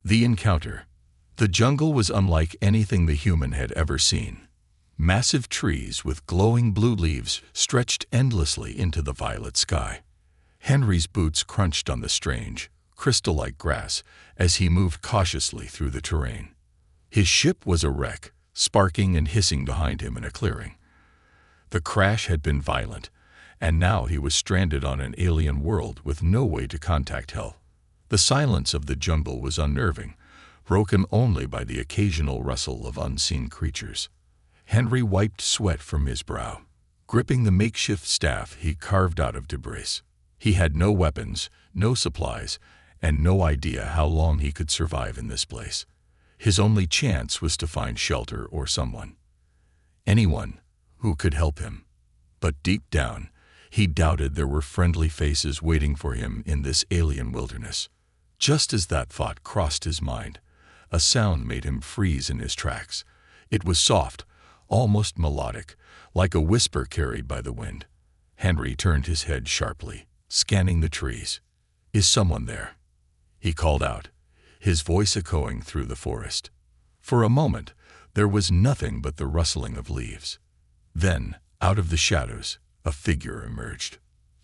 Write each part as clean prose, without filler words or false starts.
The encounter. The jungle was unlike anything the human had ever seen. Massive trees with glowing blue leaves stretched endlessly into the violet sky. Henry's boots crunched on the strange, crystal-like grass as he moved cautiously through the terrain. His ship was a wreck, sparking and hissing behind him in a clearing. The crash had been violent, and now he was stranded on an alien world with no way to contact help. The silence of the jungle was unnerving, broken only by the occasional rustle of unseen creatures. Henry wiped sweat from his brow, gripping the makeshift staff he carved out of debris. He had no weapons, no supplies, and no idea how long he could survive in this place. His only chance was to find shelter or anyone who could help him. But deep down, he doubted there were friendly faces waiting for him in this alien wilderness. Just as that thought crossed his mind, a sound made him freeze in his tracks. It was soft, almost melodic, like a whisper carried by the wind. Henry turned his head sharply, scanning the trees. "Is someone there?" he called out, his voice echoing through the forest. For a moment, there was nothing but the rustling of leaves. Then, out of the shadows, a figure emerged.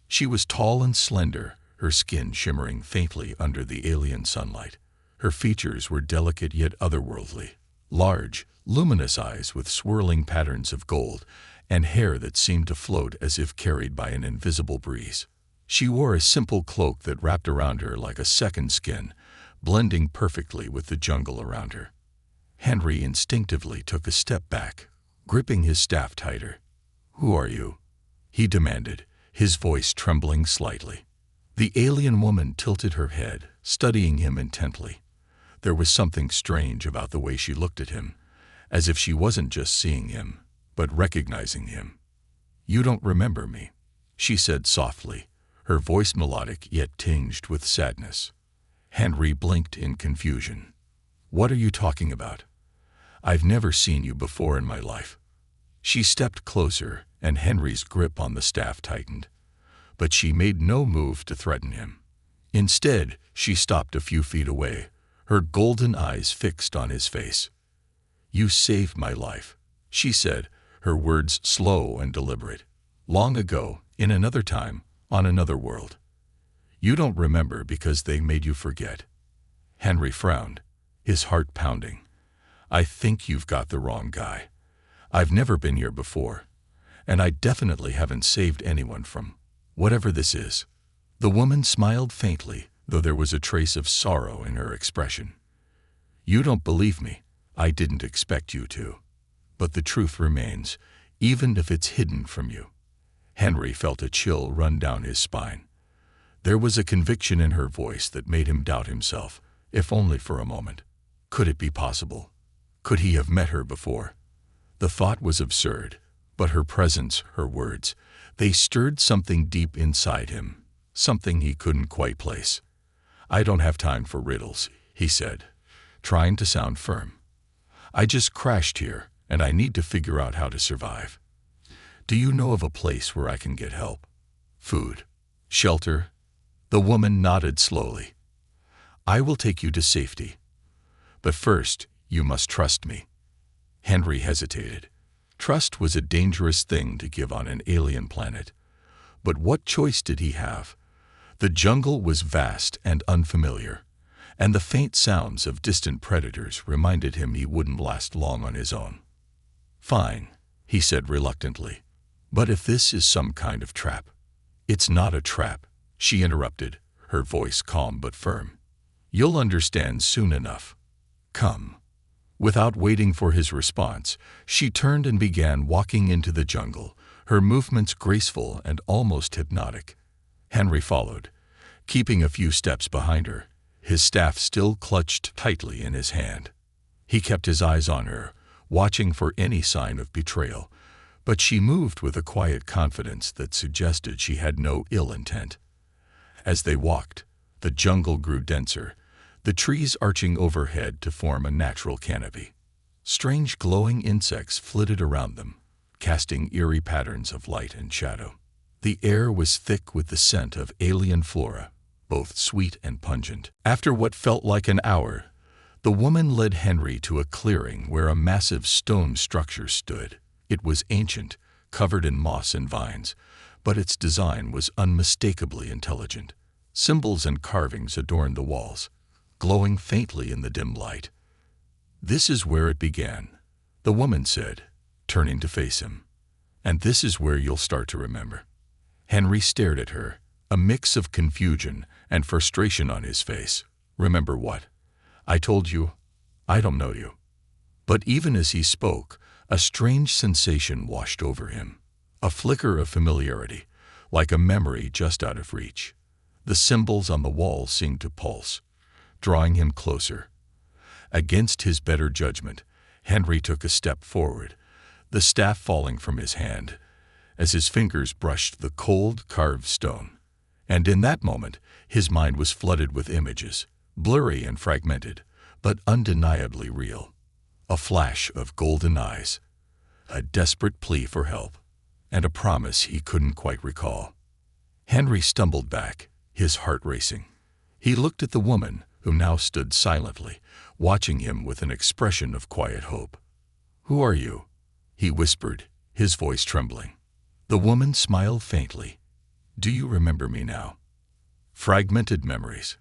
She was tall and slender, her skin shimmering faintly under the alien sunlight. Her features were delicate yet otherworldly. Large, luminous eyes with swirling patterns of gold, and hair that seemed to float as if carried by an invisible breeze. She wore a simple cloak that wrapped around her like a second skin, blending perfectly with the jungle around her. Henry instinctively took a step back, gripping his staff tighter. "Who are you?" he demanded, his voice trembling slightly. The alien woman tilted her head, studying him intently. There was something strange about the way she looked at him, as if she wasn't just seeing him, but recognizing him. "You don't remember me," she said softly, her voice melodic yet tinged with sadness. Henry blinked in confusion. "What are you talking about? I've never seen you before in my life." She stepped closer, and Henry's grip on the staff tightened. But she made no move to threaten him. Instead, she stopped a few feet away, her golden eyes fixed on his face. "You saved my life," she said, her words slow and deliberate. "Long ago, in another time, on another world. You don't remember because they made you forget." Henry frowned, his heart pounding. "I think you've got the wrong guy. I've never been here before, and I definitely haven't saved anyone from whatever this is." The woman smiled faintly, though there was a trace of sorrow in her expression. "You don't believe me. I didn't expect you to. But the truth remains, even if it's hidden from you." Henry felt a chill run down his spine. There was a conviction in her voice that made him doubt himself, if only for a moment. Could it be possible? Could he have met her before? The thought was absurd, but her presence, her words, they stirred something deep inside him, something he couldn't quite place. "I don't have time for riddles," he said, trying to sound firm. "I just crashed here, and I need to figure out how to survive. Do you know of a place where I can get help? Food? Shelter?" The woman nodded slowly. "I will take you to safety. But first, you must trust me." Henry hesitated. Trust was a dangerous thing to give on an alien planet. But what choice did he have? The jungle was vast and unfamiliar, and the faint sounds of distant predators reminded him he wouldn't last long on his own. "Fine," he said reluctantly. "But if this is some kind of trap—" "It's not a trap," she interrupted, her voice calm but firm. "You'll understand soon enough. Come." Without waiting for his response, she turned and began walking into the jungle, her movements graceful and almost hypnotic. Henry followed, keeping a few steps behind her, his staff still clutched tightly in his hand. He kept his eyes on her, watching for any sign of betrayal, but she moved with a quiet confidence that suggested she had no ill intent. As they walked, the jungle grew denser, the trees arching overhead to form a natural canopy. Strange glowing insects flitted around them, casting eerie patterns of light and shadow. The air was thick with the scent of alien flora, both sweet and pungent. After what felt like an hour, The woman led Henry to a clearing where a massive stone structure stood. It was ancient, covered in moss and vines, but its design was unmistakably intelligent. Symbols and carvings adorned the walls, glowing faintly in the dim light. "This is where it began," the woman said, turning to face him. "And this is where you'll start to remember." Henry stared at her, a mix of confusion and frustration on his face. "Remember what? I told you, I don't know you." But even as he spoke, a strange sensation washed over him, a flicker of familiarity, like a memory just out of reach. The symbols on the wall seemed to pulse, drawing him closer. Against his better judgment, Henry took a step forward, the staff falling from his hand, as his fingers brushed the cold, carved stone. And in that moment, his mind was flooded with images, blurry and fragmented, but undeniably real. A flash of golden eyes, a desperate plea for help, and a promise he couldn't quite recall. Henry stumbled back, his heart racing. He looked at the woman, who now stood silently, watching him with an expression of quiet hope. "Who are you?" he whispered, his voice trembling. The woman smiled faintly. "Do you remember me now?" Fragmented memories.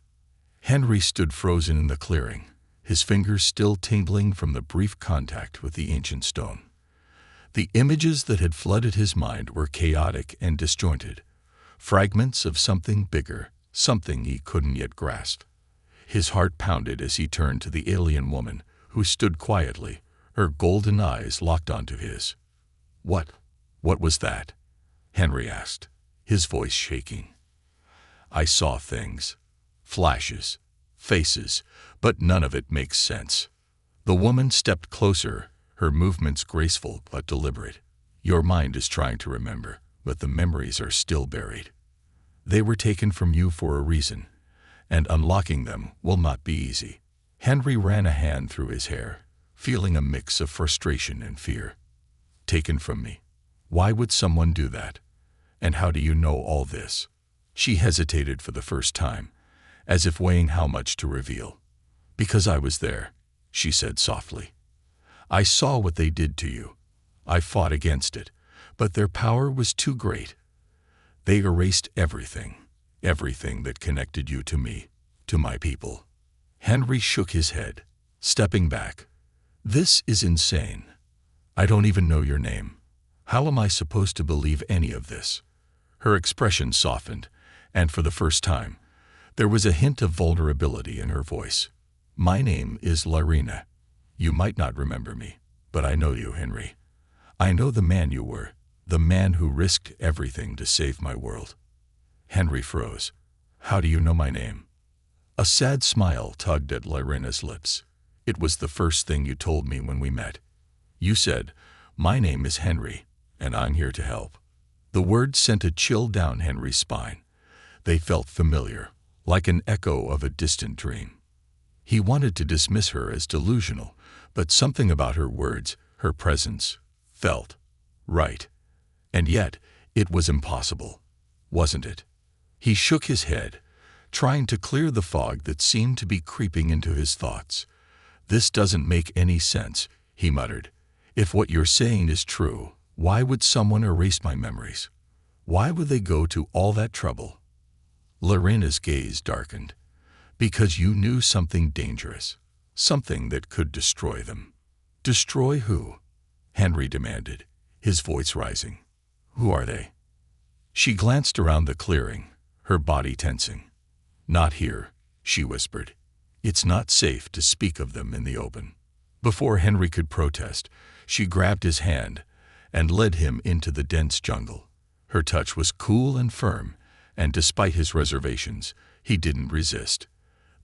Henry stood frozen in the clearing, his fingers still tingling from the brief contact with the ancient stone. The images that had flooded his mind were chaotic and disjointed, fragments of something bigger, something he couldn't yet grasp. His heart pounded as he turned to the alien woman, who stood quietly, her golden eyes locked onto his. What was that?" Henry asked, his voice shaking. "I saw things, flashes, faces, but none of it makes sense." The woman stepped closer, her movements graceful but deliberate. "Your mind is trying to remember, but the memories are still buried. They were taken from you for a reason, and unlocking them will not be easy." Henry ran a hand through his hair, feeling a mix of frustration and fear. "Taken from me? Why would someone do that? And how do you know all this?" She hesitated for the first time, as if weighing how much to reveal. "Because I was there," she said softly. "I saw what they did to you. I fought against it, but their power was too great. They erased everything that connected you to me, to my people." Henry shook his head, stepping back. "This is insane. I don't even know your name. How am I supposed to believe any of this?" Her expression softened, and for the first time, there was a hint of vulnerability in her voice. "My name is Larina. You might not remember me, but I know you, Henry. I know the man you were, the man who risked everything to save my world." Henry froze. "How do you know my name?" A sad smile tugged at Larina's lips. "It was the first thing you told me when we met. You said, 'My name is Henry, and I'm here to help.'" The words sent a chill down Henry's spine. They felt familiar, like an echo of a distant dream. He wanted to dismiss her as delusional, but something about her words, her presence, felt right. And yet, it was impossible, wasn't it? He shook his head, trying to clear the fog that seemed to be creeping into his thoughts. "This doesn't make any sense," he muttered. "If what you're saying is true, why would someone erase my memories? Why would they go to all that trouble?" Larina's gaze darkened. "Because you knew something dangerous, something that could destroy them." "Destroy who?" Henry demanded, his voice rising. "Who are they?" She glanced around the clearing, her body tensing. "Not here," she whispered. "It's not safe to speak of them in the open." Before Henry could protest, she grabbed his hand and led him into the dense jungle. Her touch was cool and firm, and despite his reservations, he didn't resist.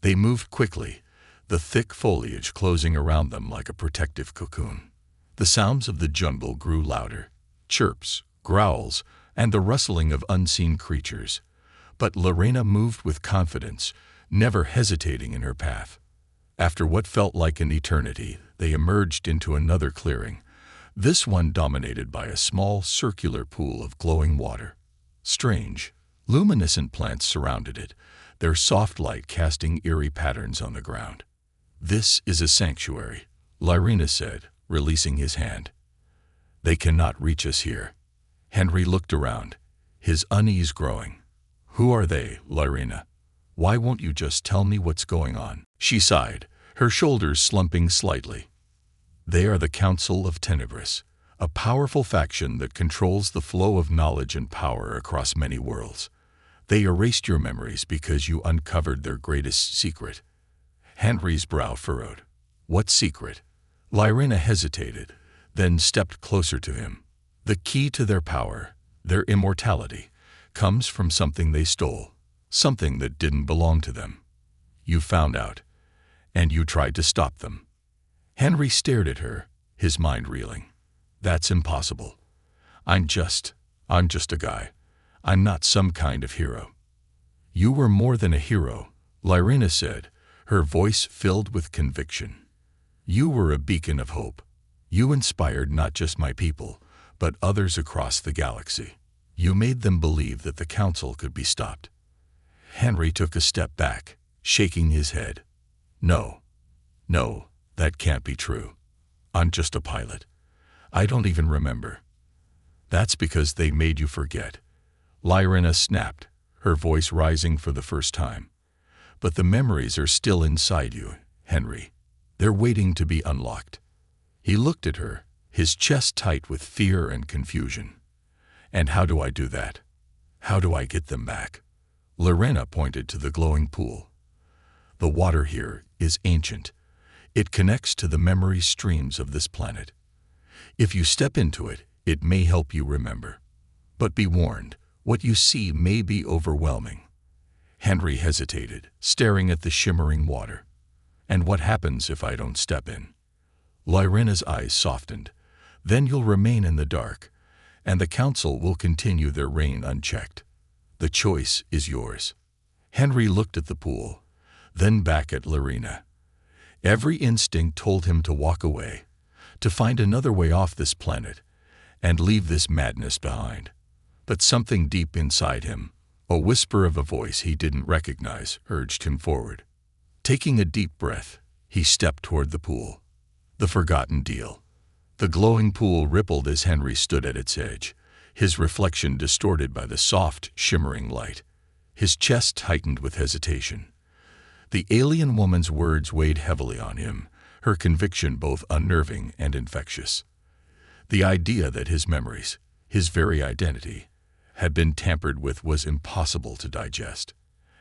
They moved quickly, the thick foliage closing around them like a protective cocoon. The sounds of the jungle grew louder, chirps, growls, and the rustling of unseen creatures. But Larina moved with confidence, never hesitating in her path. After what felt like an eternity, they emerged into another clearing, this one dominated by a small circular pool of glowing water. Strange, luminescent plants surrounded it, their soft light casting eerie patterns on the ground. "This is a sanctuary," Lyrena said, releasing his hand. "They cannot reach us here." Henry looked around, his unease growing. "Who are they, Lyrena? Why won't you just tell me what's going on?" She sighed, her shoulders slumping slightly. "They are the Council of Tenebris, a powerful faction that controls the flow of knowledge and power across many worlds. They erased your memories because you uncovered their greatest secret." Henry's brow furrowed. "What secret?" Lyrena hesitated, then stepped closer to him. "The key to their power, their immortality, comes from something they stole, something that didn't belong to them. You found out, and you tried to stop them." Henry stared at her, his mind reeling. "That's impossible. I'm just a guy. I'm not some kind of hero." "You were more than a hero," Lyrena said, her voice filled with conviction. "You were a beacon of hope. You inspired not just my people, but others across the galaxy. You made them believe that the Council could be stopped." Henry took a step back, shaking his head. No, that can't be true. I'm just a pilot. I don't even remember." "That's because they made you forget," Lyrena snapped, her voice rising for the first time. "But the memories are still inside you, Henry. They're waiting to be unlocked." He looked at her, his chest tight with fear and confusion. "And how do I do that? How do I get them back?" Lyrena pointed to the glowing pool. "The water here is ancient. It connects to the memory streams of this planet. If you step into it, it may help you remember. But be warned, what you see may be overwhelming." Henry hesitated, staring at the shimmering water. "And what happens if I don't step in?" Lyrena's eyes softened. "Then you'll remain in the dark, and the Council will continue their reign unchecked. The choice is yours." Henry looked at the pool, then back at Lyrena. Every instinct told him to walk away, to find another way off this planet, and leave this madness behind. But something deep inside him, a whisper of a voice he didn't recognize, urged him forward. Taking a deep breath, he stepped toward the pool. The forgotten deal. The glowing pool rippled as Henry stood at its edge, his reflection distorted by the soft, shimmering light. His chest tightened with hesitation. The alien woman's words weighed heavily on him, her conviction both unnerving and infectious. The idea that his memories, his very identity, had been tampered with was impossible to digest.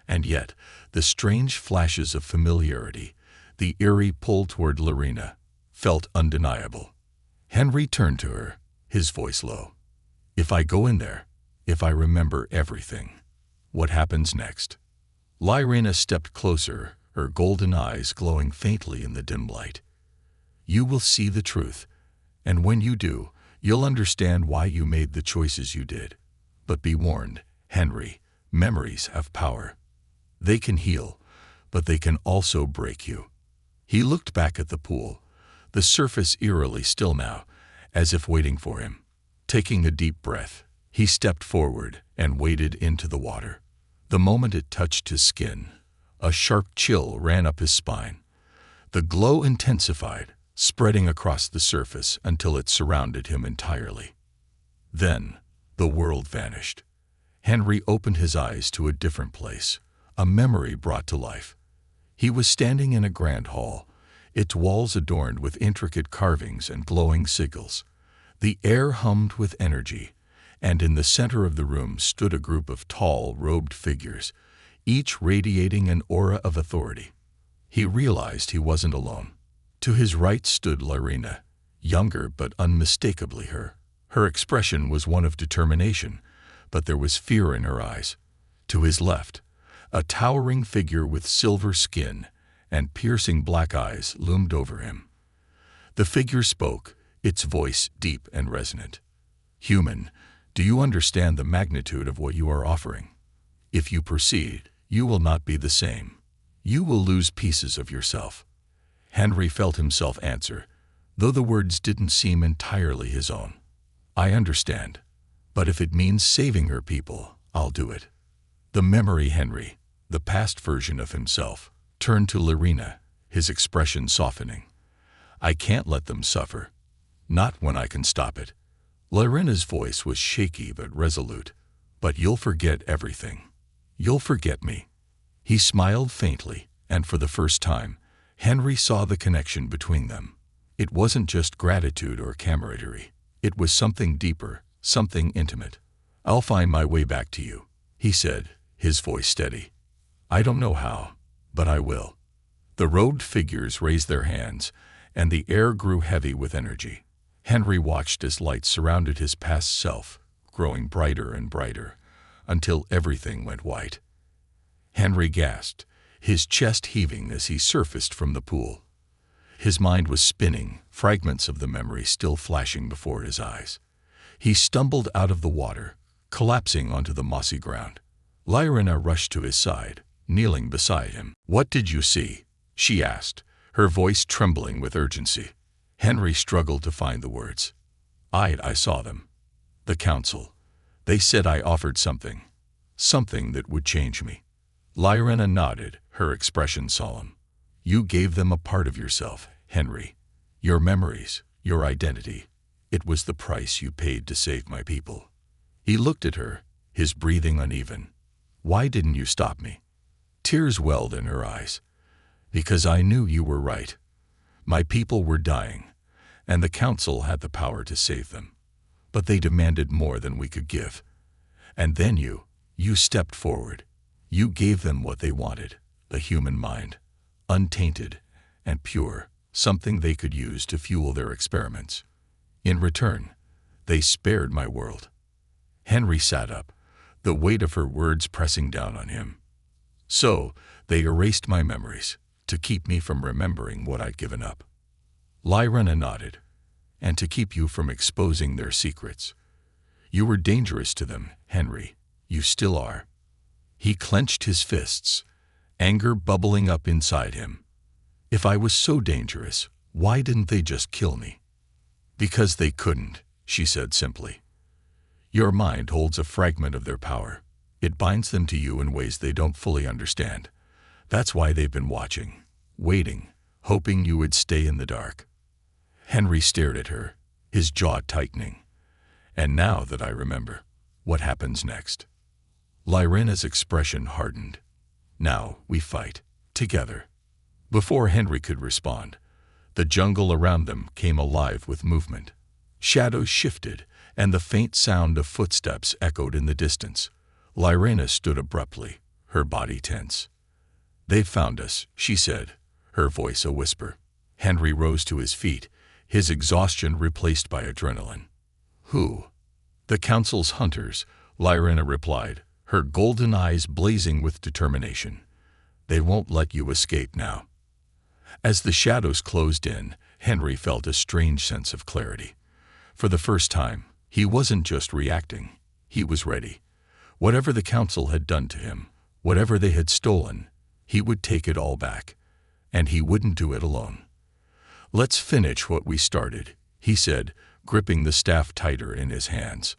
And yet, the strange flashes of familiarity, the eerie pull toward Lyrena, felt undeniable. Henry turned to her, his voice low. "If I go in there, if I remember everything, what happens next?" Lyrena stepped closer, her golden eyes glowing faintly in the dim light. "You will see the truth, and when you do, you'll understand why you made the choices you did. But be warned, Henry, memories have power. They can heal, but they can also break you." He looked back at the pool, the surface eerily still now, as if waiting for him. Taking a deep breath, he stepped forward and waded into the water. The moment it touched his skin, a sharp chill ran up his spine. The glow intensified, spreading across the surface until it surrounded him entirely. Then, the world vanished. Henry opened his eyes to a different place, a memory brought to life. He was standing in a grand hall, its walls adorned with intricate carvings and glowing sigils. The air hummed with energy, and in the center of the room stood a group of tall, robed figures, each radiating an aura of authority. He realized he wasn't alone. To his right stood Lyrena, younger but unmistakably her. Her expression was one of determination, but there was fear in her eyes. To his left, a towering figure with silver skin and piercing black eyes loomed over him. The figure spoke, its voice deep and resonant. "Human, do you understand the magnitude of what you are offering? If you proceed, you will not be the same. You will lose pieces of yourself." Henry felt himself answer, though the words didn't seem entirely his own. "I understand, but if it means saving her people, I'll do it." The memory Henry, the past version of himself, turned to Lyrena, his expression softening. "I can't let them suffer. Not when I can stop it." Lyrena's voice was shaky but resolute. "But you'll forget everything. You'll forget me." He smiled faintly, and for the first time, Henry saw the connection between them. It wasn't just gratitude or camaraderie. It was something deeper, something intimate. "I'll find my way back to you," he said, his voice steady. "I don't know how, but I will." The robed figures raised their hands, and the air grew heavy with energy. Henry watched as light surrounded his past self, growing brighter and brighter, until everything went white. Henry gasped, his chest heaving as he surfaced from the pool. His mind was spinning, fragments of the memory still flashing before his eyes. He stumbled out of the water, collapsing onto the mossy ground. Lyrena rushed to his side, kneeling beside him. "What did you see?" she asked, her voice trembling with urgency. Henry struggled to find the words. I saw them. The council. They said I offered something. Something that would change me." Lyrena nodded, her expression solemn. "You gave them a part of yourself, Henry. Your memories, your identity. It was the price you paid to save my people." He looked at her, his breathing uneven. "Why didn't you stop me?" Tears welled in her eyes. "Because I knew you were right. My people were dying, and the council had the power to save them. But they demanded more than we could give. And then you stepped forward. You gave them what they wanted, the human mind, untainted and pure, something they could use to fuel their experiments. In return, they spared my world." Henry sat up, the weight of her words pressing down on him. "So, they erased my memories, to keep me from remembering what I'd given up." Lyrena nodded. "And to keep you from exposing their secrets. You were dangerous to them, Henry. You still are." He clenched his fists, anger bubbling up inside him. "If I was so dangerous, why didn't they just kill me?" "Because they couldn't," she said simply. "Your mind holds a fragment of their power. It binds them to you in ways they don't fully understand. That's why they've been watching, waiting, hoping you would stay in the dark." Henry stared at her, his jaw tightening. "And now that I remember, what happens next?" Lyrena's expression hardened. "Now we fight, together." Before Henry could respond, the jungle around them came alive with movement. Shadows shifted, and the faint sound of footsteps echoed in the distance. Lyrena stood abruptly, her body tense. "They've found us," she said, her voice a whisper. Henry rose to his feet, his exhaustion replaced by adrenaline. "Who?" "The council's hunters," Lyrena replied, her golden eyes blazing with determination. "They won't let you escape now." As the shadows closed in, Henry felt a strange sense of clarity. For the first time, he wasn't just reacting, he was ready. Whatever the council had done to him, whatever they had stolen, he would take it all back. And he wouldn't do it alone. "Let's finish what we started," he said, gripping the staff tighter in his hands.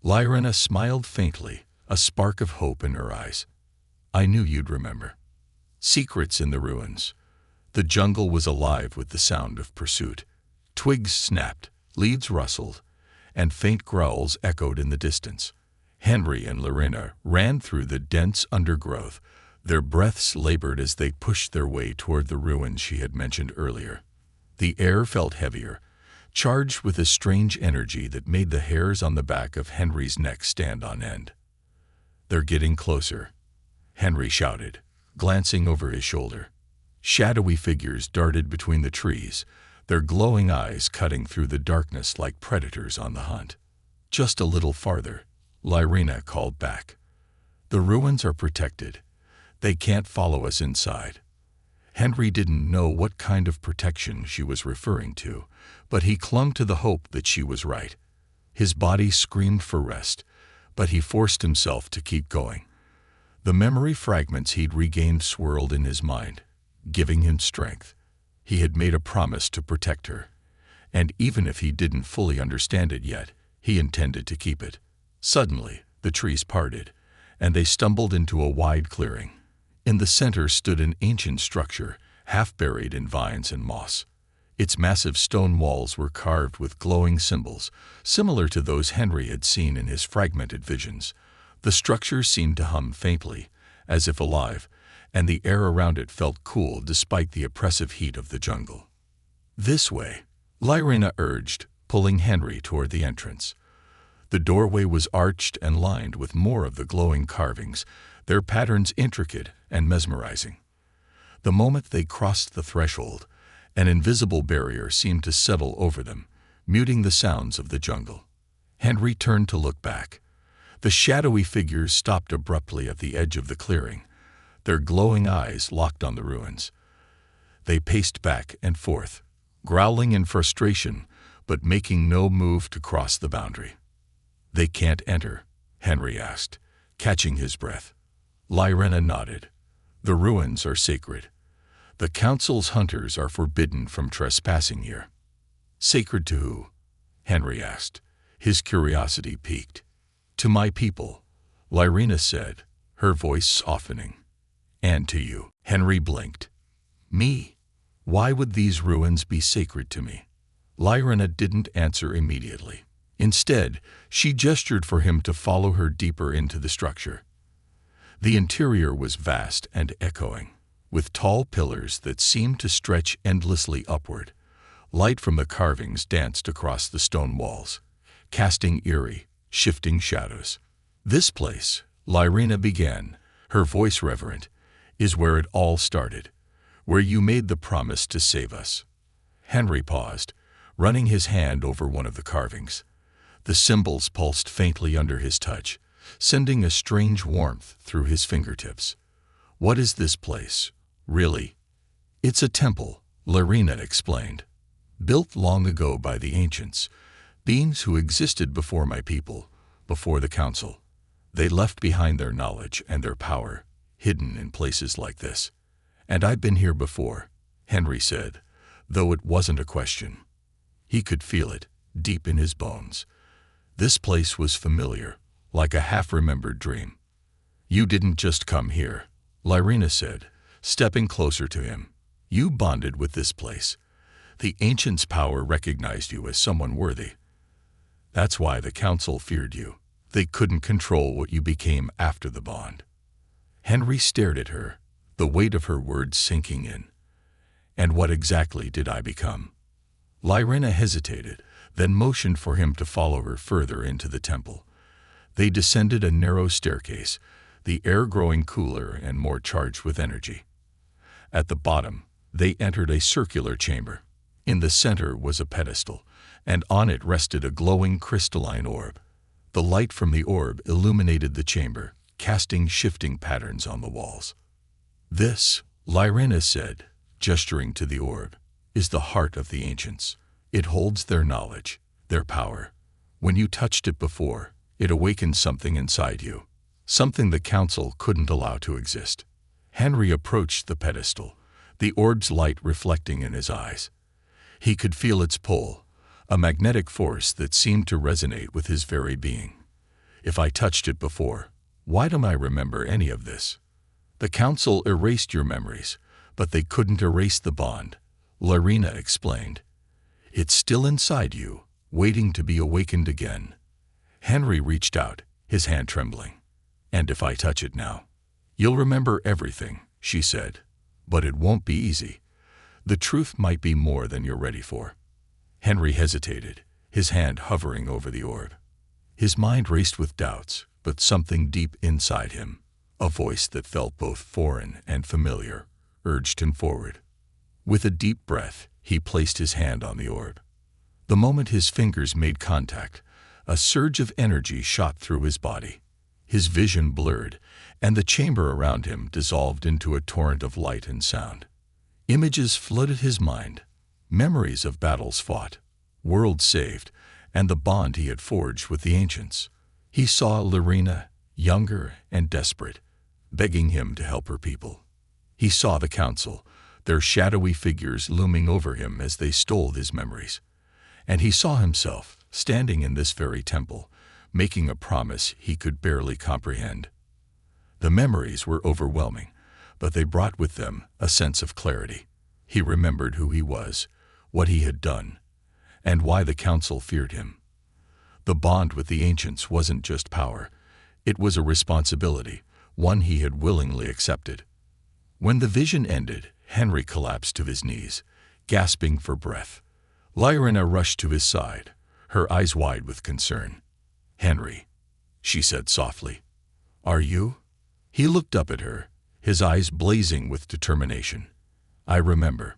Lyrena smiled faintly, a spark of hope in her eyes. "I knew you'd remember." Secrets in the ruins. The jungle was alive with the sound of pursuit. Twigs snapped, leaves rustled, and faint growls echoed in the distance. Henry and Lyrena ran through the dense undergrowth, their breaths labored as they pushed their way toward the ruins she had mentioned earlier. The air felt heavier, charged with a strange energy that made the hairs on the back of Henry's neck stand on end. "They're getting closer," Henry shouted, glancing over his shoulder. Shadowy figures darted between the trees, their glowing eyes cutting through the darkness like predators on the hunt. "Just a little farther," Lyrena called back. "The ruins are protected. They can't follow us inside." Henry didn't know what kind of protection she was referring to, but he clung to the hope that she was right. His body screamed for rest, but he forced himself to keep going. The memory fragments he'd regained swirled in his mind, giving him strength. He had made a promise to protect her, and even if he didn't fully understand it yet, he intended to keep it. Suddenly, the trees parted, and they stumbled into a wide clearing. In the center stood an ancient structure, half buried in vines and moss. Its massive stone walls were carved with glowing symbols, similar to those Henry had seen in his fragmented visions. The structure seemed to hum faintly, as if alive, and the air around it felt cool despite the oppressive heat of the jungle. "This way," Lyrena urged, pulling Henry toward the entrance. The doorway was arched and lined with more of the glowing carvings, their patterns intricate and mesmerizing. The moment they crossed the threshold, an invisible barrier seemed to settle over them, muting the sounds of the jungle. Henry turned to look back. The shadowy figures stopped abruptly at the edge of the clearing, their glowing eyes locked on the ruins. They paced back and forth, growling in frustration, but making no move to cross the boundary. "They can't enter?" Henry asked, catching his breath. Lyrena nodded. "The ruins are sacred. The council's hunters are forbidden from trespassing here." "Sacred to who?" Henry asked, his curiosity piqued. "To my people," Lyrena said, her voice softening. "And to you." Henry blinked. "Me? Why would these ruins be sacred to me?" Lyrena didn't answer immediately. Instead, she gestured for him to follow her deeper into the structure. The interior was vast and echoing, with tall pillars that seemed to stretch endlessly upward. Light from the carvings danced across the stone walls, casting eerie, shifting shadows. "This place," Lyrena began, her voice reverent, "is where it all started, where you made the promise to save us." Henry paused, running his hand over one of the carvings. The symbols pulsed faintly under his touch, sending a strange warmth through his fingertips. "What is this place, really?" "It's a temple," Lyrena explained. "Built long ago by the ancients, beings who existed before my people, before the council. They left behind their knowledge and their power, hidden in places like this. And I've been here before," Henry said, though it wasn't a question. He could feel it, deep in his bones. This place was familiar, like a half-remembered dream. "You didn't just come here," Lyrena said, stepping closer to him. "You bonded with this place. The ancients' power recognized you as someone worthy. That's why the council feared you. They couldn't control what you became after the bond." Henry stared at her, the weight of her words sinking in. "And what exactly did I become?" Lyrena hesitated, then motioned for him to follow her further into the temple. They descended a narrow staircase, the air growing cooler and more charged with energy. At the bottom, they entered a circular chamber. In the center was a pedestal, and on it rested a glowing crystalline orb. The light from the orb illuminated the chamber, casting shifting patterns on the walls. "This," Lyrena said, gesturing to the orb, "is the heart of the ancients. It holds their knowledge, their power. When you touched it before, it awakened something inside you, something the council couldn't allow to exist." Henry approached the pedestal, the orb's light reflecting in his eyes. He could feel its pull, a magnetic force that seemed to resonate with his very being. "If I touched it before, why don't I remember any of this?" "The council erased your memories, but they couldn't erase the bond," Lyrena explained. "It's still inside you, waiting to be awakened again." Henry reached out, his hand trembling. "And if I touch it now?" "You'll remember everything," she said, "but it won't be easy. The truth might be more than you're ready for." Henry hesitated, his hand hovering over the orb. His mind raced with doubts, but something deep inside him, a voice that felt both foreign and familiar, urged him forward. With a deep breath, he placed his hand on the orb. The moment his fingers made contact, a surge of energy shot through his body. His vision blurred, and the chamber around him dissolved into a torrent of light and sound. Images flooded his mind, memories of battles fought, worlds saved, and the bond he had forged with the ancients. He saw Lyrena, younger and desperate, begging him to help her people. He saw the council, their shadowy figures looming over him as they stole his memories. And he saw himself, standing in this very temple, making a promise he could barely comprehend. The memories were overwhelming, but they brought with them a sense of clarity. He remembered who he was, what he had done, and why the council feared him. The bond with the ancients wasn't just power. It was a responsibility, one he had willingly accepted. When the vision ended, Henry collapsed to his knees, gasping for breath. Lyrina rushed to his side, her eyes wide with concern. "Henry," she said softly, "are you?" He looked up at her, his eyes blazing with determination. "I remember."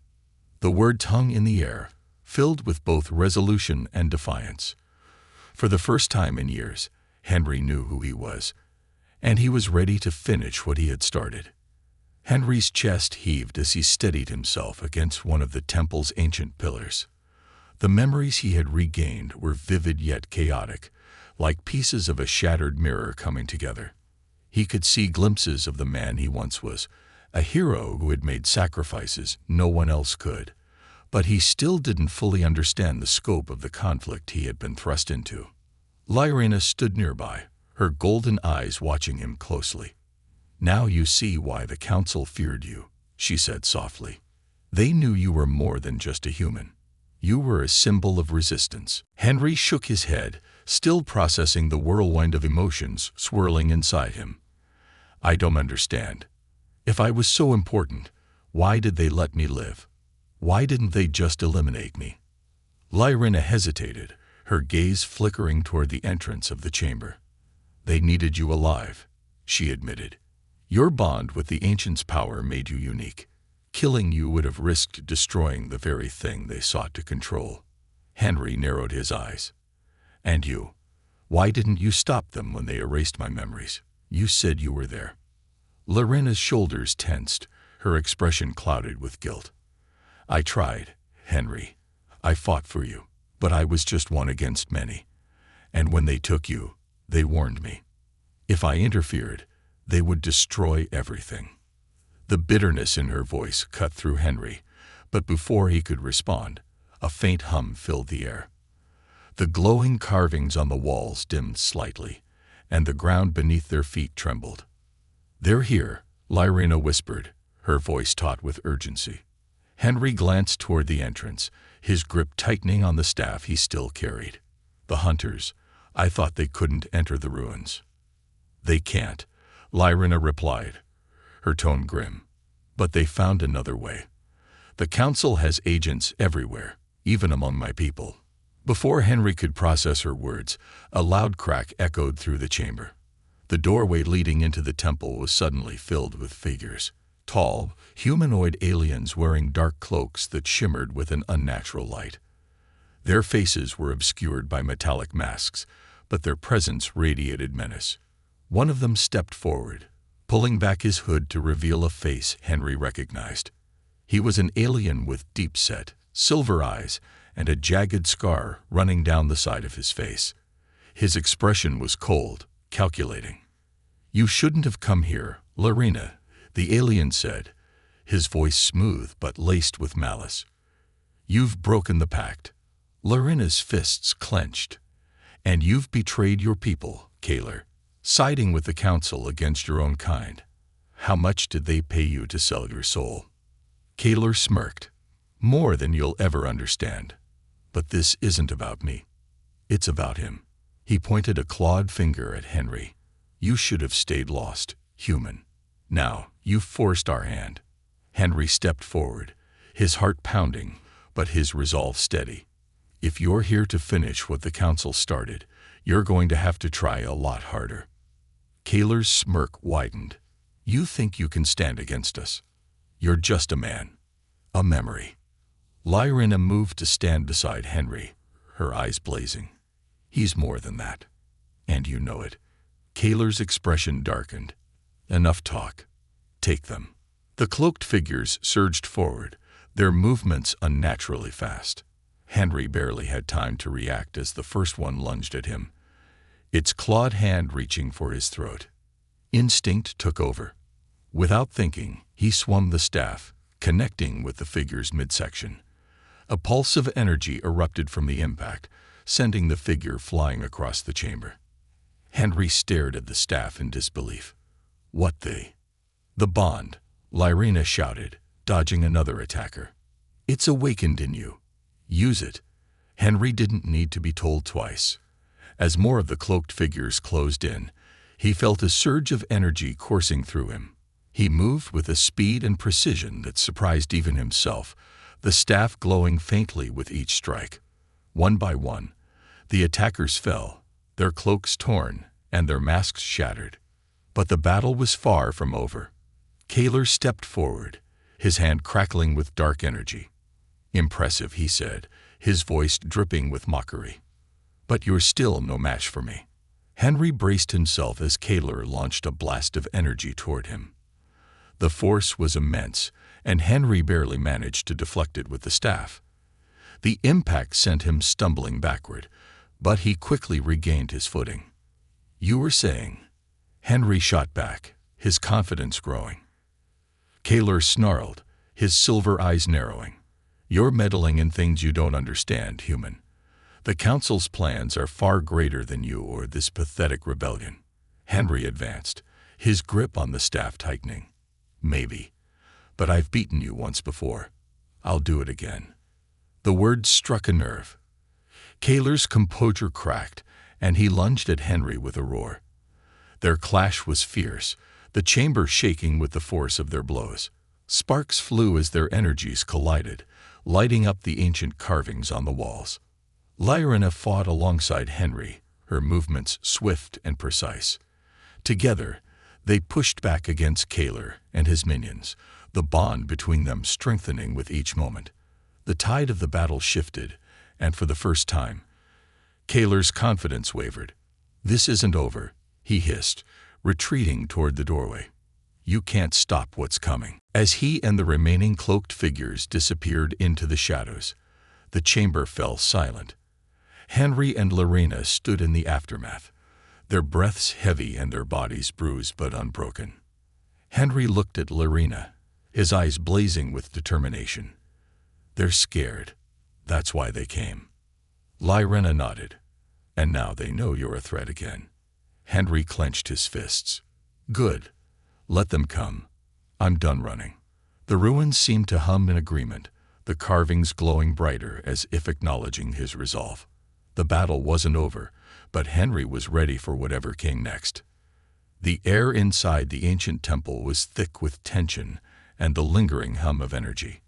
The words hung in the air, filled with both resolution and defiance. For the first time in years, Henry knew who he was, and he was ready to finish what he had started. Henry's chest heaved as he steadied himself against one of the temple's ancient pillars. The memories he had regained were vivid yet chaotic, like pieces of a shattered mirror coming together. He could see glimpses of the man he once was, a hero who had made sacrifices no one else could, but he still didn't fully understand the scope of the conflict he had been thrust into. Lyrina stood nearby, her golden eyes watching him closely. "Now you see why the council feared you," she said softly. "They knew you were more than just a human. You were a symbol of resistance." Henry shook his head, still processing the whirlwind of emotions swirling inside him. "I don't understand. If I was so important, why did they let me live? Why didn't they just eliminate me?" Lyrina hesitated, her gaze flickering toward the entrance of the chamber. "They needed you alive," she admitted. "Your bond with the ancients' power made you unique. Killing you would have risked destroying the very thing they sought to control." Henry narrowed his eyes. "And you? Why didn't you stop them when they erased my memories? You said you were there." Lyrina's shoulders tensed, her expression clouded with guilt. "I tried, Henry. I fought for you, but I was just one against many. And when they took you, they warned me. If I interfered, they would destroy everything." The bitterness in her voice cut through Henry, but before he could respond, a faint hum filled the air. The glowing carvings on the walls dimmed slightly, and the ground beneath their feet trembled. "They're here," Lyrina whispered, her voice taut with urgency. Henry glanced toward the entrance, his grip tightening on the staff he still carried. "The hunters. I thought they couldn't enter the ruins." "They can't," Lyrina replied, her tone grim. "But they found another way. The council has agents everywhere, even among my people." Before Henry could process her words, a loud crack echoed through the chamber. The doorway leading into the temple was suddenly filled with figures. Tall, humanoid aliens wearing dark cloaks that shimmered with an unnatural light. Their faces were obscured by metallic masks, but their presence radiated menace. One of them stepped forward, pulling back his hood to reveal a face Henry recognized. He was an alien with deep-set, silver eyes and a jagged scar running down the side of his face. His expression was cold, calculating. "You shouldn't have come here, Lyrina," the alien said, his voice smooth but laced with malice. "You've broken the pact." Lyrina's fists clenched. "And you've betrayed your people, Kaler, siding with the council against your own kind. How much did they pay you to sell your soul?" Kaler smirked. "More than you'll ever understand. But this isn't about me. It's about him." He pointed a clawed finger at Henry. "You should have stayed lost, human. Now, you've forced our hand." Henry stepped forward, his heart pounding, but his resolve steady. "If you're here to finish what the council started, you're going to have to try a lot harder." Kaler's smirk widened. "You think you can stand against us? You're just a man. A memory." Lyrina moved to stand beside Henry, her eyes blazing. "He's more than that. And you know it." Kaler's expression darkened. "Enough talk. Take them." The cloaked figures surged forward, their movements unnaturally fast. Henry barely had time to react as the first one lunged at him, its clawed hand reaching for his throat. Instinct took over. Without thinking, he swung the staff, connecting with the figure's midsection. A pulse of energy erupted from the impact, sending the figure flying across the chamber. Henry stared at the staff in disbelief. "What the?" "The bond," Lyrina shouted, dodging another attacker. It's awakened in you. Use it." Henry didn't need to be told twice. As more of the cloaked figures closed in, he felt a surge of energy coursing through him. He moved with a speed and precision that surprised even himself, the staff glowing faintly with each strike. One by one, the attackers fell, their cloaks torn and their masks shattered. But the battle was far from over. Kaler stepped forward, his hand crackling with dark energy. "Impressive," he said, his voice dripping with mockery. "But you're still no match for me." Henry braced himself as Kaler launched a blast of energy toward him. The force was immense, and Henry barely managed to deflect it with the staff. The impact sent him stumbling backward, but he quickly regained his footing. "You were saying?" Henry shot back, his confidence growing. Kaler snarled, his silver eyes narrowing. "You're meddling in things you don't understand, human. The Council's plans are far greater than you or this pathetic rebellion." Henry advanced, his grip on the staff tightening. "Maybe, but I've beaten you once before. I'll do it again." The words struck a nerve. Kaler's composure cracked, and he lunged at Henry with a roar. Their clash was fierce, the chamber shaking with the force of their blows. Sparks flew as their energies collided, lighting up the ancient carvings on the walls. Lyrina fought alongside Henry, her movements swift and precise. Together, they pushed back against Kaler and his minions, the bond between them strengthening with each moment. The tide of the battle shifted, and for the first time, Kaler's confidence wavered. "This isn't over," he hissed, retreating toward the doorway. "You can't stop what's coming." As he and the remaining cloaked figures disappeared into the shadows, the chamber fell silent. Henry and Lyrina stood in the aftermath, their breaths heavy and their bodies bruised but unbroken. Henry looked at Lyrina, his eyes blazing with determination. "They're scared. That's why they came." Lyrina nodded. "And now they know you're a threat again." Henry clenched his fists. "Good. Let them come. I'm done running." The ruins seemed to hum in agreement, the carvings glowing brighter as if acknowledging his resolve. The battle wasn't over, but Henry was ready for whatever came next. The air inside the ancient temple was thick with tension and the lingering hum of energy.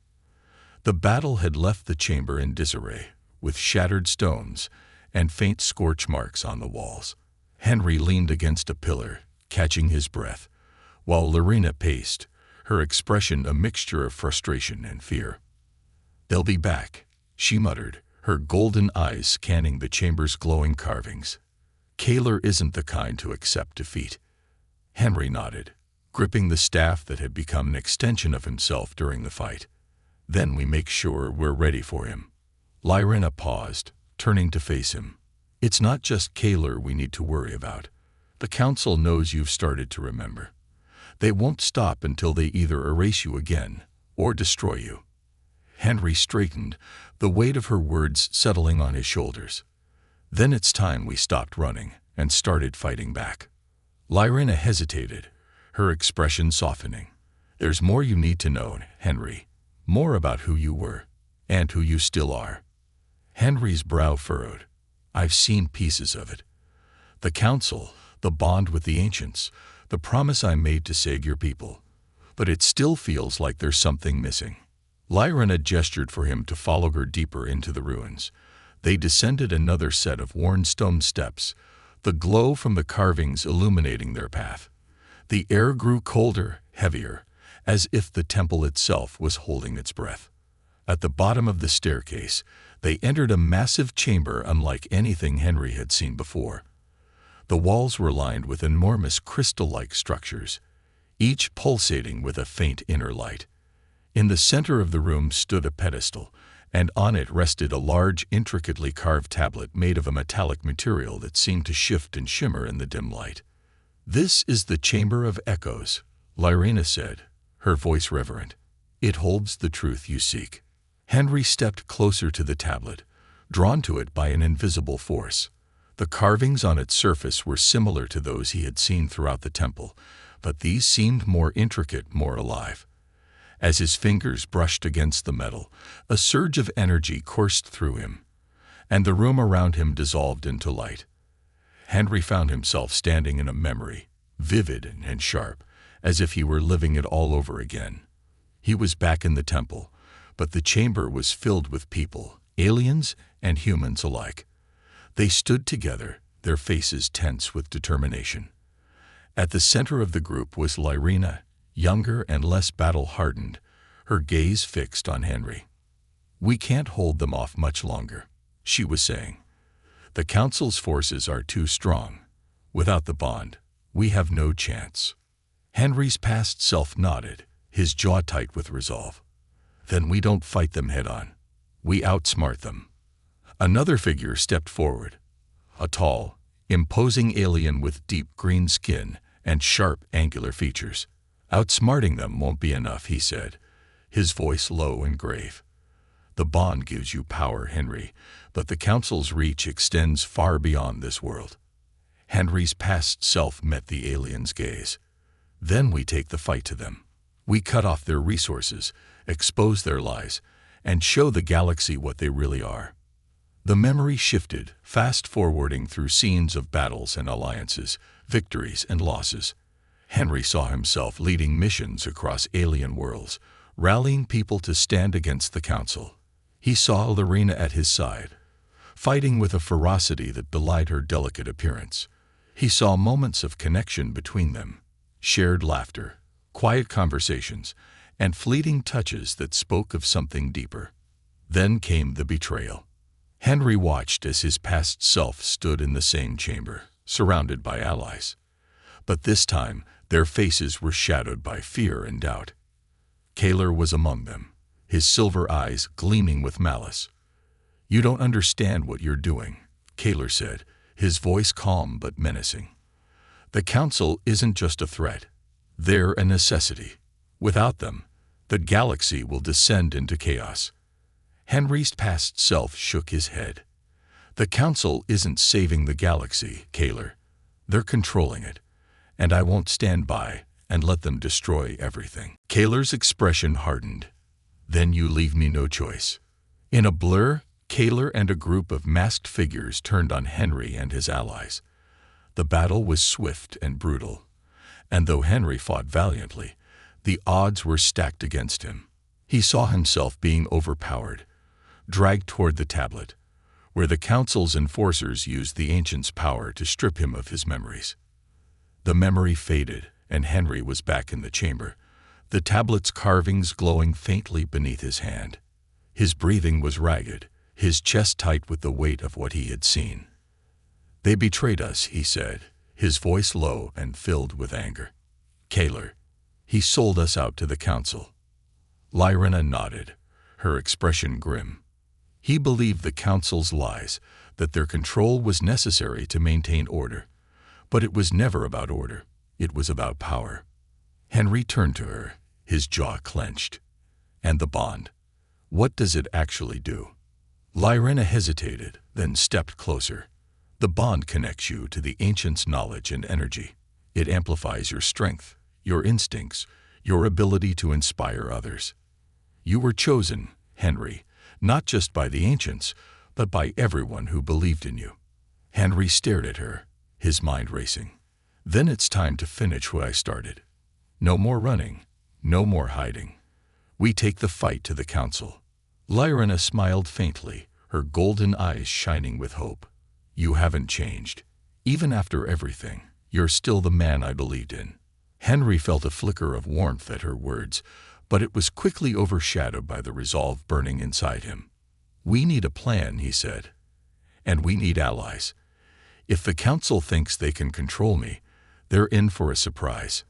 The battle had left the chamber in disarray, with shattered stones and faint scorch marks on the walls. Henry leaned against a pillar, catching his breath, while Lyrina paced, her expression a mixture of frustration and fear. "They'll be back," she muttered, her golden eyes scanning the chamber's glowing carvings. "Kaler isn't the kind to accept defeat." Henry nodded, gripping the staff that had become an extension of himself during the fight. "Then we make sure we're ready for him." Lyrina paused, turning to face him. "It's not just Kaler we need to worry about. The Council knows you've started to remember. They won't stop until they either erase you again or destroy you." Henry straightened, the weight of her words settling on his shoulders. "Then it's time we stopped running and started fighting back." Lyrina hesitated, her expression softening. "There's more you need to know, Henry. More about who you were and who you still are." Henry's brow furrowed. "I've seen pieces of it. The Council, the bond with the ancients, the promise I made to save your people. But it still feels like there's something missing." Lyrina gestured for him to follow her deeper into the ruins. They descended another set of worn stone steps, the glow from the carvings illuminating their path. The air grew colder, heavier, as if the temple itself was holding its breath. At the bottom of the staircase, they entered a massive chamber unlike anything Henry had seen before. The walls were lined with enormous crystal-like structures, each pulsating with a faint inner light. In the center of the room stood a pedestal, and on it rested a large, intricately carved tablet made of a metallic material that seemed to shift and shimmer in the dim light. "This is the Chamber of Echoes," Lyrina said, her voice reverent. "It holds the truth you seek." Henry stepped closer to the tablet, drawn to it by an invisible force. The carvings on its surface were similar to those he had seen throughout the temple, but these seemed more intricate, more alive. As his fingers brushed against the metal, a surge of energy coursed through him, and the room around him dissolved into light. Henry found himself standing in a memory, vivid and sharp, as if he were living it all over again. He was back in the temple, but the chamber was filled with people, aliens and humans alike. They stood together, their faces tense with determination. At the center of the group was Lyrena, younger and less battle-hardened, her gaze fixed on Henry. "We can't hold them off much longer," she was saying. "The Council's forces are too strong. Without the bond, we have no chance." Henry's past self nodded, his jaw tight with resolve. "Then we don't fight them head-on. We outsmart them." Another figure stepped forward, a tall, imposing alien with deep green skin and sharp, angular features. "Outsmarting them won't be enough," he said, his voice low and grave. "The bond gives you power, Henry, but the Council's reach extends far beyond this world." Henry's past self met the alien's gaze. "Then we take the fight to them. We cut off their resources, expose their lies, and show the galaxy what they really are." The memory shifted, fast-forwarding through scenes of battles and alliances, victories and losses. Henry saw himself leading missions across alien worlds, rallying people to stand against the Council. He saw Lyrena at his side, fighting with a ferocity that belied her delicate appearance. He saw moments of connection between them, shared laughter, quiet conversations, and fleeting touches that spoke of something deeper. Then came the betrayal. Henry watched as his past self stood in the same chamber, surrounded by allies. But this time, their faces were shadowed by fear and doubt. Kaler was among them, his silver eyes gleaming with malice. "You don't understand what you're doing," Kaler said, his voice calm but menacing. "The Council isn't just a threat. They're a necessity. Without them, the galaxy will descend into chaos." Henry's past self shook his head. "The Council isn't saving the galaxy, Kaler. They're controlling it, and I won't stand by and let them destroy everything." Kaler's expression hardened. "Then you leave me no choice." In a blur, Kaler and a group of masked figures turned on Henry and his allies. The battle was swift and brutal, and though Henry fought valiantly, the odds were stacked against him. He saw himself being overpowered, dragged toward the tablet, where the Council's enforcers used the Ancient's power to strip him of his memories. The memory faded, and Henry was back in the chamber, the tablet's carvings glowing faintly beneath his hand. His breathing was ragged, his chest tight with the weight of what he had seen. "They betrayed us," he said, his voice low and filled with anger. "Kaler, he sold us out to the Council." Lyrena nodded, her expression grim. "He believed the Council's lies, that their control was necessary to maintain order. But it was never about order. It was about power." Henry turned to her, his jaw clenched. "And the bond? What does it actually do?" Lyrena hesitated, then stepped closer. "The bond connects you to the Ancient's knowledge and energy. It amplifies your strength, your instincts, your ability to inspire others. You were chosen, Henry, not just by the Ancients, but by everyone who believed in you." Henry stared at her, his mind racing. "Then it's time to finish what I started. No more running, no more hiding. We take the fight to the Council." Lyrena smiled faintly, her golden eyes shining with hope. "You haven't changed. Even after everything, you're still the man I believed in." Henry felt a flicker of warmth at her words, but it was quickly overshadowed by the resolve burning inside him. "We need a plan," he said. "And we need allies. If the Council thinks they can control me, they're in for a surprise."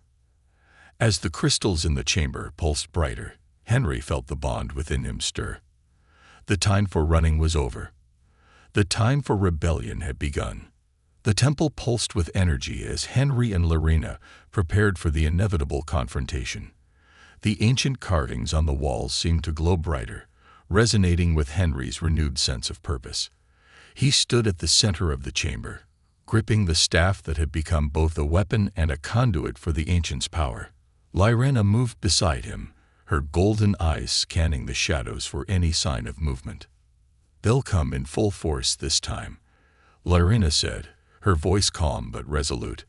As the crystals in the chamber pulsed brighter, Henry felt the bond within him stir. The time for running was over. The time for rebellion had begun. The temple pulsed with energy as Henry and Lyrena prepared for the inevitable confrontation. The ancient carvings on the walls seemed to glow brighter, resonating with Henry's renewed sense of purpose. He stood at the center of the chamber, gripping the staff that had become both a weapon and a conduit for the Ancient's power. Lyrena moved beside him, her golden eyes scanning the shadows for any sign of movement. "They'll come in full force this time," Lyrena said, her voice calm but resolute.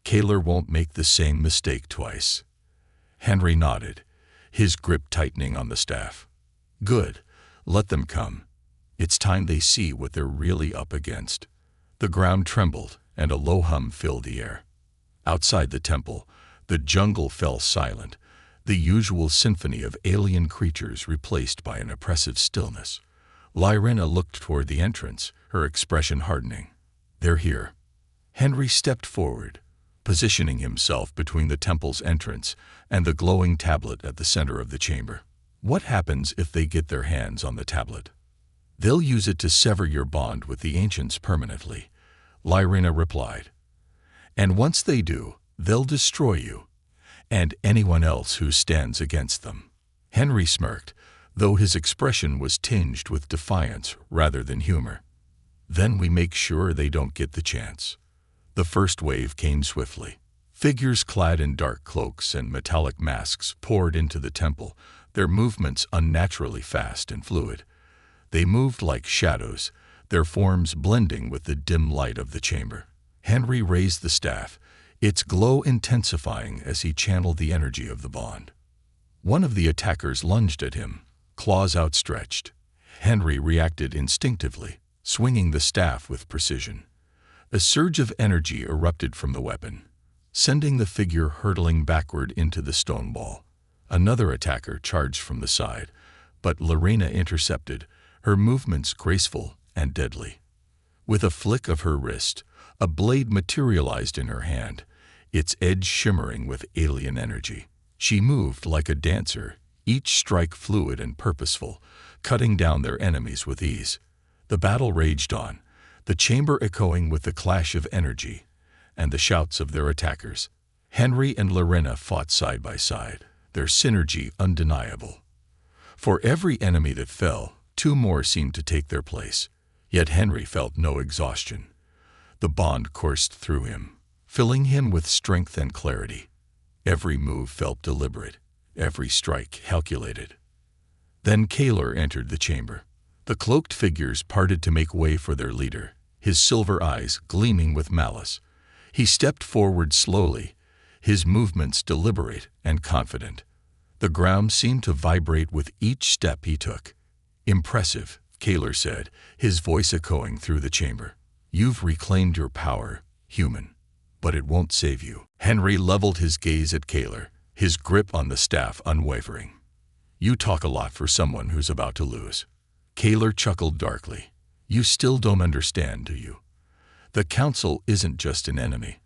"Kaler won't make the same mistake twice." Henry nodded, his grip tightening on the staff. "Good, let them come. It's time they see what they're really up against." The ground trembled, and a low hum filled the air. Outside the temple, the jungle fell silent, the usual symphony of alien creatures replaced by an oppressive stillness. Lyrena looked toward the entrance, her expression hardening. "They're here." Henry stepped forward, positioning himself between the temple's entrance and the glowing tablet at the center of the chamber. "What happens if they get their hands on the tablet?" "They'll use it to sever your bond with the ancients permanently," Lyrena replied. "And once they do, they'll destroy you, and anyone else who stands against them." Henry smirked, though his expression was tinged with defiance rather than humor. "Then we make sure they don't get the chance." The first wave came swiftly. Figures clad in dark cloaks and metallic masks poured into the temple, their movements unnaturally fast and fluid. They moved like shadows, their forms blending with the dim light of the chamber. Henry raised the staff, its glow intensifying as he channeled the energy of the bond. One of the attackers lunged at him, claws outstretched. Henry reacted instinctively, swinging the staff with precision. A surge of energy erupted from the weapon, sending the figure hurtling backward into the stone wall. Another attacker charged from the side, but Lyrena intercepted, her movements graceful and deadly. With a flick of her wrist, a blade materialized in her hand, its edge shimmering with alien energy. She moved like a dancer, each strike fluid and purposeful, cutting down their enemies with ease. The battle raged on, the chamber echoing with the clash of energy and the shouts of their attackers. Henry and Lyrena fought side by side, their synergy undeniable. For every enemy that fell, two more seemed to take their place. Yet Henry felt no exhaustion. The bond coursed through him, filling him with strength and clarity. Every move felt deliberate, every strike calculated. Then Kaler entered the chamber. The cloaked figures parted to make way for their leader, his silver eyes gleaming with malice. He stepped forward slowly, his movements deliberate and confident. The ground seemed to vibrate with each step he took. "Impressive," Kaler said, his voice echoing through the chamber. "You've reclaimed your power, human, but it won't save you." Henry leveled his gaze at Kaler, his grip on the staff unwavering. "You talk a lot for someone who's about to lose." Kaler chuckled darkly. "You still don't understand, do you? The Council isn't just an enemy.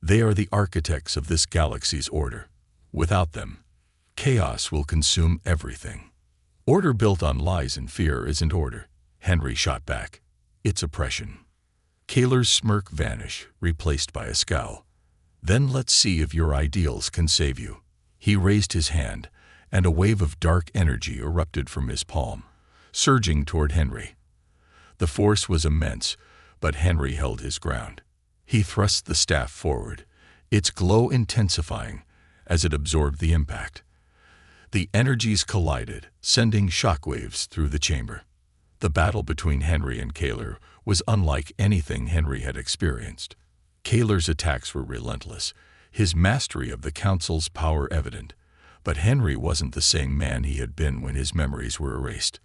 They are the architects of this galaxy's order. Without them, chaos will consume everything." "Order built on lies and fear isn't order," Henry shot back. "It's oppression." Kaler's smirk vanished, replaced by a scowl. "Then let's see if your ideals can save you." He raised his hand, and a wave of dark energy erupted from his palm, surging toward Henry. The force was immense, but Henry held his ground. He thrust the staff forward, its glow intensifying as it absorbed the impact. The energies collided, sending shockwaves through the chamber. The battle between Henry and Kaler was unlike anything Henry had experienced. Kaler's attacks were relentless, his mastery of the Council's power evident, but Henry wasn't the same man he had been when his memories were erased.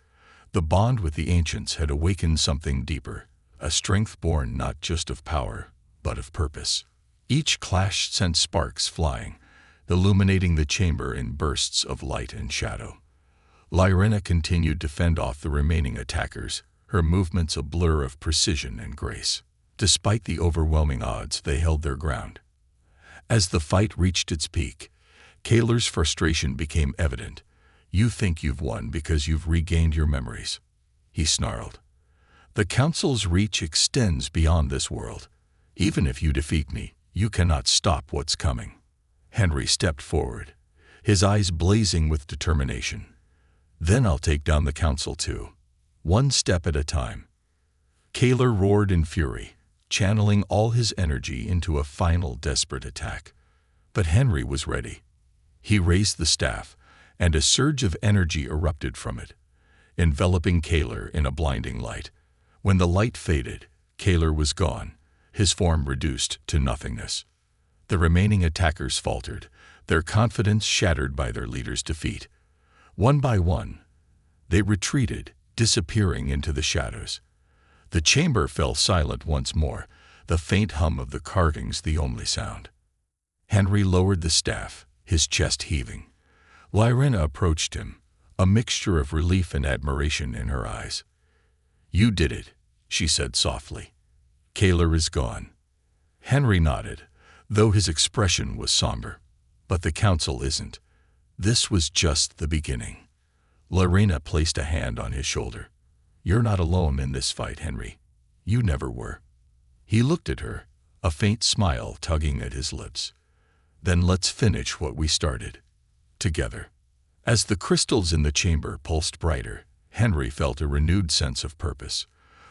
The bond with the ancients had awakened something deeper, a strength born not just of power, but of purpose. Each clash sent sparks flying, illuminating the chamber in bursts of light and shadow. Lyrena continued to fend off the remaining attackers, her movements a blur of precision and grace. Despite the overwhelming odds, they held their ground. As the fight reached its peak, Kaler's frustration became evident. "You think you've won because you've regained your memories," he snarled. "The Council's reach extends beyond this world. Even if you defeat me, you cannot stop what's coming." Henry stepped forward, his eyes blazing with determination. "Then I'll take down the Council too, one step at a time." Kaler roared in fury, channeling all his energy into a final desperate attack. But Henry was ready. He raised the staff, and a surge of energy erupted from it, enveloping Kaler in a blinding light. When the light faded, Kaler was gone, his form reduced to nothingness. The remaining attackers faltered, their confidence shattered by their leader's defeat. One by one, they retreated, disappearing into the shadows. The chamber fell silent once more, the faint hum of the carvings the only sound. Henry lowered the staff, his chest heaving. Lyrena approached him, a mixture of relief and admiration in her eyes. "You did it," she said softly. "Kaler is gone." Henry nodded, though his expression was somber. "But the council isn't. This was just the beginning." Lyrena placed a hand on his shoulder. "You're not alone in this fight, Henry. You never were." He looked at her, a faint smile tugging at his lips. "Then let's finish what we started. Together." As the crystals in the chamber pulsed brighter, Henry felt a renewed sense of purpose.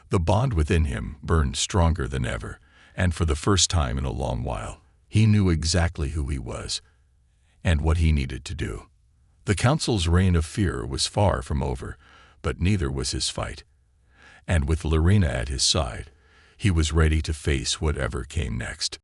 The bond within him burned stronger than ever, and for the first time in a long while, he knew exactly who he was and what he needed to do. The council's reign of fear was far from over, but neither was his fight. And with Lyrena at his side, he was ready to face whatever came next.